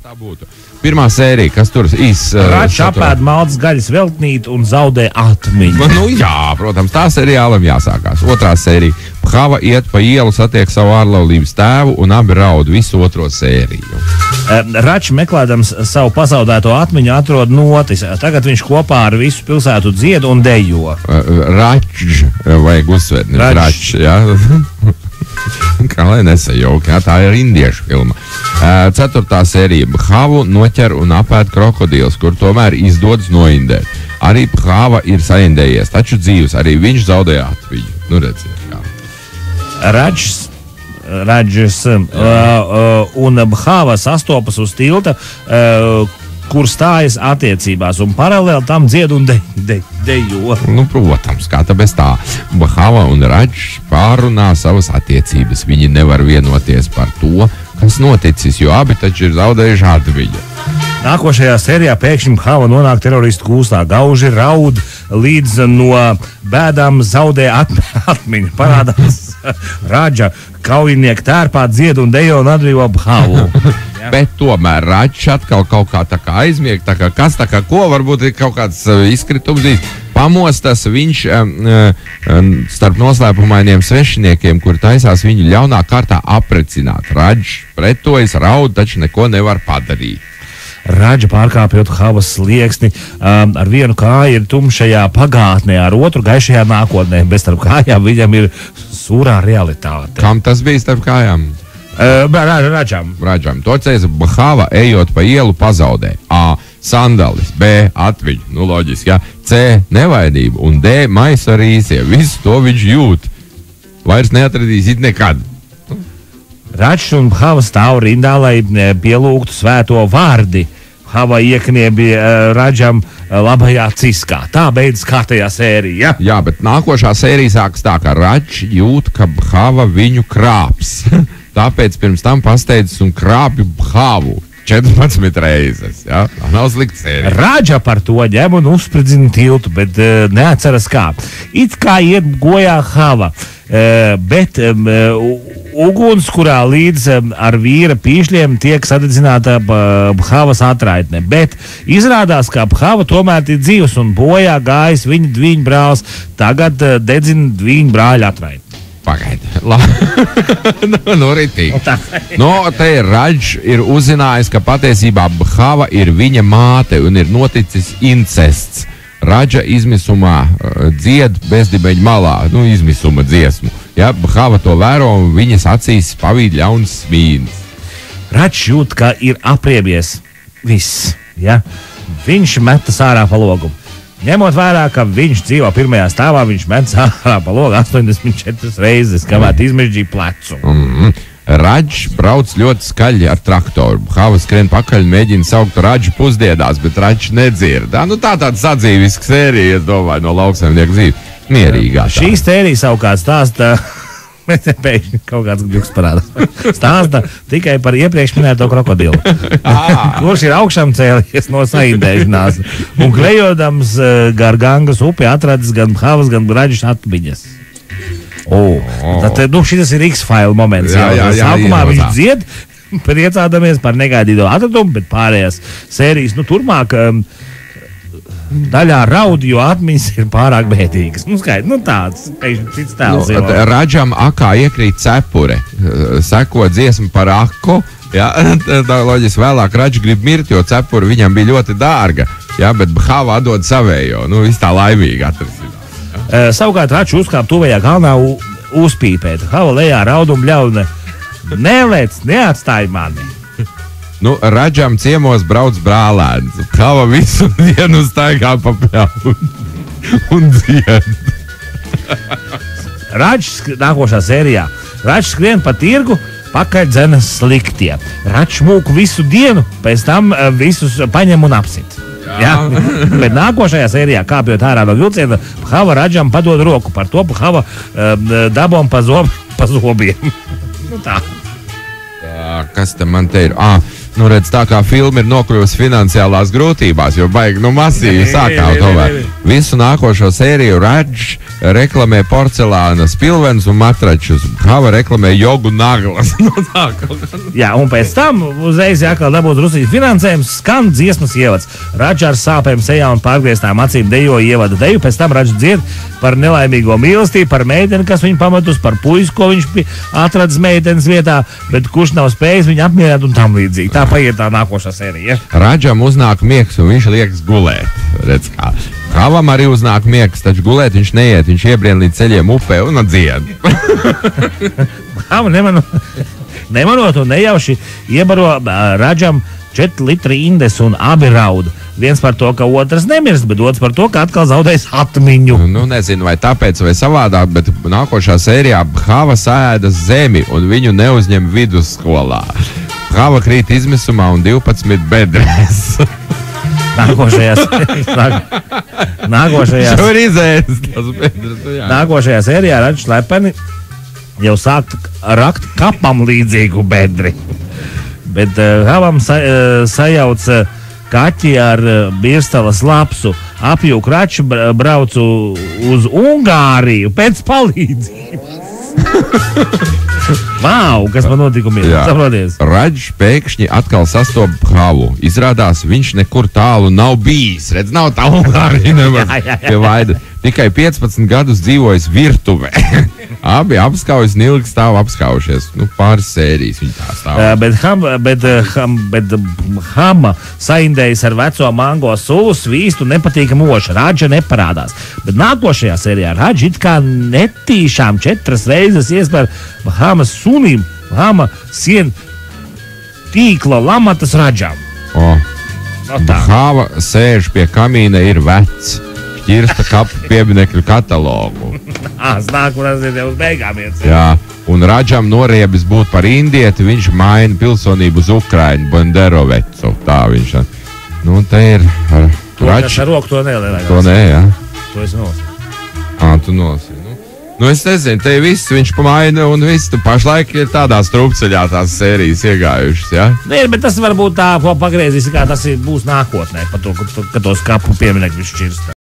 Tā būtu. Pirmā sērija, kas tur Račs apēd maltas gaļas veltnīti un zaudē atmiņu. Nu jā, protams, tā seriālam jāsākās. Otrā sērija. Bhava iet pa ielu, satiek savu ārlaulības tēvu un abi raud visu otro sēriju. Račs meklēdams savu pazaudēto atmiņu atrod notis. Tagad viņš kopā ar visu pilsētu dzied un dejo. Račs, vajag uzsvērt, Račs, jā. Kā lai nesajauka, tā ir indiešu filma. Ceturtā sērija. Bhavu noķer un apēd krokodils, kur tomēr izdodas noindēt. Arī Bhava ir saindējies, taču dzīvs, arī viņš zaudēja atmiņu. Nu redziet, kā. Račs un Bhava sastopas uz tilta, kur stājas attiecībās, un paralēli tam dzied un dejo. Nu, protams, kā tā bez tā. Bhava un Račs pārunā savas attiecības. Viņi nevar vienoties par to, kas noticis, jo abi taču ir zaudējuši atmiņu. Nākošajā sērijā pēkšņi Bhava nonāk teroristu kūstā. Gauži raud, līdz no bēdām zaudē atmiņu. Parādās Rača kaujinieki tērpā dzied un dejo un atbrīvo Bhavu. Bet tomēr Račs atkal kaut kā tā kā aizmieg, tā kā kas, tā kā ko, varbūt ir kaut kāds izkritums. Pamostas viņš starp noslēpumainiem svešiniekiem, kur taisās viņu ļaunā kārtā aprecināt. Račs pretojas, raud, taču neko nevar padarīt. Rača pārkāpjot Bhavas slieksni, ar vienu kāju ir tumšajā pagātnē, ar otru gaišajā nākotnē, bet starp kājām viņam ir sūrā realitāte. Kam tas bija starp kājām? Račam. Toreiz Bhava ejot pa ielu pazaudē A. Sandalis, B. Atmiņu, nu loģiski, jā. C. Nevainību un D. Maisu ar īsie. Visu to viņš jūt. Vairs neatradīs it nekad. Račs un Bhava stāv rindā, lai pielūgtu svēto vārdi. Bhava iekniebi Račam labajā ciskā. Tā beidzas kārtējā sērija. Jā, bet nākošā sērija sākas tā, ka Račs jūt, ka Bhava viņu krāps. Tāpēc pirms tam pasteidzas un krāpju Bhavu 14 reizes. Ja? Tā nav slikta sērija. Rača par to ņem un uzspridzina tiltu, bet neatceras kā. It kā iet bojā Bhava, bet uguns, kurā līdz ar vīra pīšļiem tiek sadedzināta Bhavas atraitne. Bet izrādās, ka Bhava tomēr ir dzīvs un bojā gājis viņa dviņu brālis. Tagad dedzina dviņu brāļa atraitni. Pagaidi. Nu, ritīgi. Te ir Račs ir uzzinājis, ka patiesībā Bhava ir viņa māte un ir noticis incests. Rača izmisumā dzied bezdibeņu malā, nu, izmisuma dziesmu. Ja, Bhava to vēro un viņas acīs pavīd ļauns smīns. Račs jūt, ka ir apriebies viss. Ja? Viņš metas ārā pa logu. Ņemot vērā, ka viņš dzīvo pirmajā stāvā, viņš metas ārā pa logu 84 reizes, kamēr izmežģīja plecu. Račs brauc ļoti skaļi ar traktoru. Bhava skrien pakaļ un mēģina saukt Raču pusdienās, bet Račs nedzird. Nu, tā tāda sadzīviska sērija, es domāju, no lauksaimnieku dzīves. Mierīgā. Šī sērija savukārt stāsta, bet pēkšņi kaut kāds gļuks parādās. Stāsta tikai par iepriekš minēto krokodilu. Kurš ir augšām cēlies no saindēšanās un klejodams gar Gangas upi atradis gan Bhavas, gan Račs atmiņas. Tad, šis ir X-File moments. Sākumā viņš dzied, priecādamies par negaidīto atradumu, bet pārējās sērijas, turmāk daļā raud, jo atmiņas ir pārāk bēdīgas. Tāds cits tēls. Račam akā iekrīt cepure, seko dziesmu par aku. Ja, tā loģiski vēlāk Račs grib mirt, jo cepure viņam bija ļoti dārga. Ja, bet Bhava atdod savējo. Viss tā laimīgi atrisinās. Savukārt Račs uzkāp tuvējā kalnā uzpīpēt. Bhava lejā raud un bļauna. Nelēc, neatstāj mani. Račam ciemos brauc brālēns. Bhava visu dienu staigā pa pļaunu un dzied. Račs nākošā sērijā. Račs skrien pa tirgu, pakaļ dzenas sliktie. Račs mūku visu dienu, pēc tam visus paņem un apsit. Ja? Bet nākošajā sērijā, kāpjot ārā no vilciena, Bhava Račam padod roku. Par to Bhava dabom pa zobiem. Tā. Kas te man te ir? Redz, tā kā filma ir nokļuvusi finansiālās grūtībās, jo baigi masīvi sākā tomēr. Visu nākošo sēriju Radžs reklamē porcelānas pilvenus un matračus. Hava reklamē jogu naglas. Jā, un pēc tam uzreiz jākal dabūt Rusijas finansējums, skan dziesmas ievads. Radžs ar sāpēm sejā un pārgrieztām acīm dejo ievada deju, pēc tam Radžs dzied par nelaimīgo mīlestību, par meiteni, kas viņu pametus, par puisi, ko viņš atradis meitenes vietā, bet kurš nav spējis viņu apmierināt un tam līdzīgi. Tā paiet tā nākošā sērija. Radžam uznāk miegs un viņš liekas gulēt. Redz kā. Havam arī uznāk miegs, taču gulēt viņš neiet, viņš iebrien līdz ceļiem upē un dzied. Hava nemanot un nejauši iebaro Radžam 4 litri indes un abi raud. Viens par to, ka otrs nemirst, bet otrs par to, ka atkal zaudēs atmiņu. Nu, nezinu, vai tāpēc vai savādāk, bet nākošā sērijā Hava sēda zemi un viņu neuzņem vidusskolā. Hava krīt izmisumā un 12 bedrēs. Nākošajā sērijā Radžs slepeni jau sākt rakt kapam līdzīgu bedri. Bet Havam sajauc kaķi ar Birstalas lapsu. Apjūk Radžu, braucu uz Ungāriju pēc palīdzības. Wow, kas man notikumi ir? Saproties? Radžs pēkšņi atkal sastop Havu. Izrādās, viņš nekur tālu nav bijis. Redz, nav tā Ungārija nemaz pie vaida. Tikai 15 gadus dzīvojis virtuvē. Abi apskaujas un ilgi stāv apskaujušies. Nu, pāris sērijas viņi tā stāv. Bet Hama saindējas ar veco mango sulu, svīstu un nepatīkamu ošu. Radža neparādās. Bet nākošajā sērijā Radža it kā netīšām 4 reizes iespēr Hamas sunim. Hama sien tīkla lamatas Radžam. Hava sēž pie kamīna, ir vecs. Šķirsta kapu pieminekļu katalogu. Znāk, kurās ir jau uz beigām iet. Jā, un Radžam noriebis būt par indieti, viņš maina pilsonību uz Ukrainu, Bonderovecu. Tā viņš. Nu, te ir Radžs. Ar roku to nelielāk. To nē, jā. To es nosi. Tu nosi. Nu, es nezinu, te viss viņš pamaina un viss. Tu pašlaik ir tādā strupceļā tās sērijas iegājušas, jā? Nē, bet tas varbūt tā, ko pagriezīs, kā tas būs nākotnē, par to, ka tos kapu pieminekļus šķirsta.